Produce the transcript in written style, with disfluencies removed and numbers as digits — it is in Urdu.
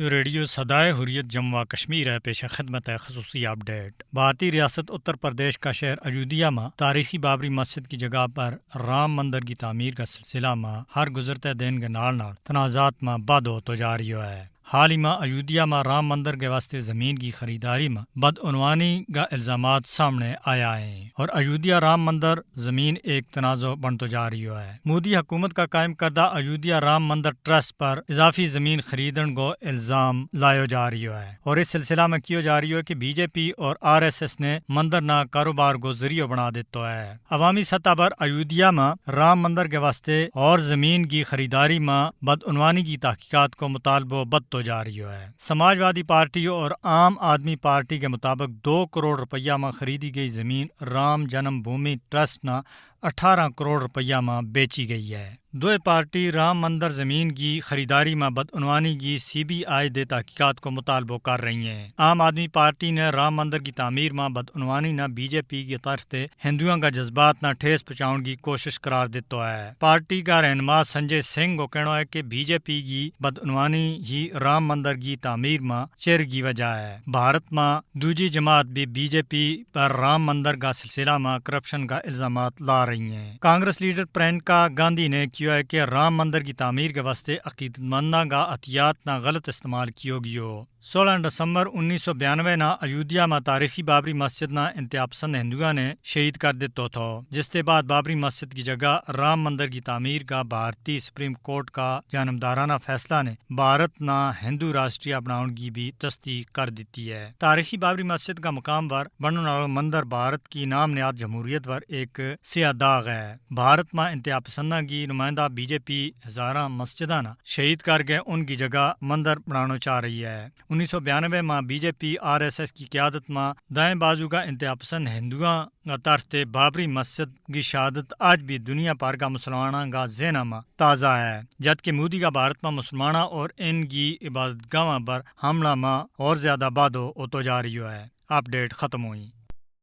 ریڈیو صدائے حریت جموں و کشمیر ہے پیش خدمت ہے خصوصی اپ ڈیٹ۔ بھارتی ریاست اتر پردیش کا شہر ایودھیا میں تاریخی بابری مسجد کی جگہ پر رام مندر کی تعمیر کا سلسلہ میں ہر گزرتے دن کے نال تنازعات میں بد ہوتا جا رہی ہے۔ حال ہی میں ایودھیا میں رام مندر کے واسطے زمین کی خریداری میں بدعنوانی کا الزامات سامنے آیا ہے اور ایودھیا رام مندر زمین ایک تنازع بنتا جا رہی ہے۔ مودی حکومت کا قائم کردہ ایودھیا رام مندر ٹرسٹ پر اضافی زمین خریدن کو الزام لایا جا رہی ہے اور اس سلسلہ میں کیا جا رہی ہے کہ بی جے پی اور RSS نے مندر نہ کاروبار کو ذریعہ بنا دیتا ہے۔ عوامی سطح پر ایودھیا میں رام مندر کے واسطے اور زمین کی خریداری میں بدعنوانی کی تحقیقات کو مطالبہ بدتا جا رہی ہے۔ سماج وادی پارٹی اور عام آدمی پارٹی کے مطابق 2 کروڑ روپیہ میں خریدی گئی زمین رام جنم بھومی ٹرسٹ نہ 18 کروڑ روپیہ میں بیچی گئی ہے۔ دو پارٹی رام مندر زمین کی خریداری میں بدعنوانی کی CBI دے تحقیقات کو مطالبہ کر رہی ہیں۔ عام آدمی پارٹی نے رام مندر کی تعمیر میں بدعنوانی نہ BJP کی طرف سے ہندوؤں کا جذبات نہ ٹھیس پہنچاؤن کی کوشش قرار دیتا ہے۔ پارٹی کا رہنما سنجے سنگھ کو کہنا ہے کہ BJP کی بدعنوانی ہی رام مندر کی تعمیر میں چیر کی وجہ ہے۔ بھارت میں دوسری جماعت بھی BJP پر رام مندر کا سلسلہ میں کرپشن کا الزامات لا رہی ہیں۔ کانگریس لیڈر پرینکا گاندھی نے کیا ہے کہ رام مندر کی تعمیر کے واسطے عقیدت مندوں کا عطیات نہ غلط استعمال کیا گیا۔ 16 دسمبر 1992 نہ ایودھیا میں تاریخی بابری مسجد نہ انتہا پسند ہندوؤں نے شہید کر دیتا تھا، جس کے بعد بابری مسجد کی جگہ رام مندر کی تعمیر کا بھارتی سپریم کورٹ کا جانبدارانہ فیصلہ نے بھارت نہ ہندو راشٹریہ بناؤن کی بھی تصدیق کر دیتی ہے۔ تاریخی بابری مسجد کا مقام پر بننے والا مندر بھارت کی نام نہاد جمہوریت پر ایک سیاہ داغ ہے۔ بھارت میں انتہا پسندوں کی نمائندہ BJP ہزارہ مسجدوں نہ شہید کر کے ان کی جگہ مندر بنانا چاہ رہی ہے۔ 1992 میں BJP RSS کی قیادت میں دائیں بازو کا انتہا پسند ہندوؤں کا طرف سے بابری مسجد کی شہادت آج بھی دنیا بھر کا مسلمانوں کا ذہن میں تازہ ہے، جبکہ مودی کا بھارت میں مسلمانوں اور ان کی عبادت گاہوں پر حملہ میں اور زیادہ بادو ہوتا جا رہی ہے۔ اپ ڈیٹ ختم ہوئی۔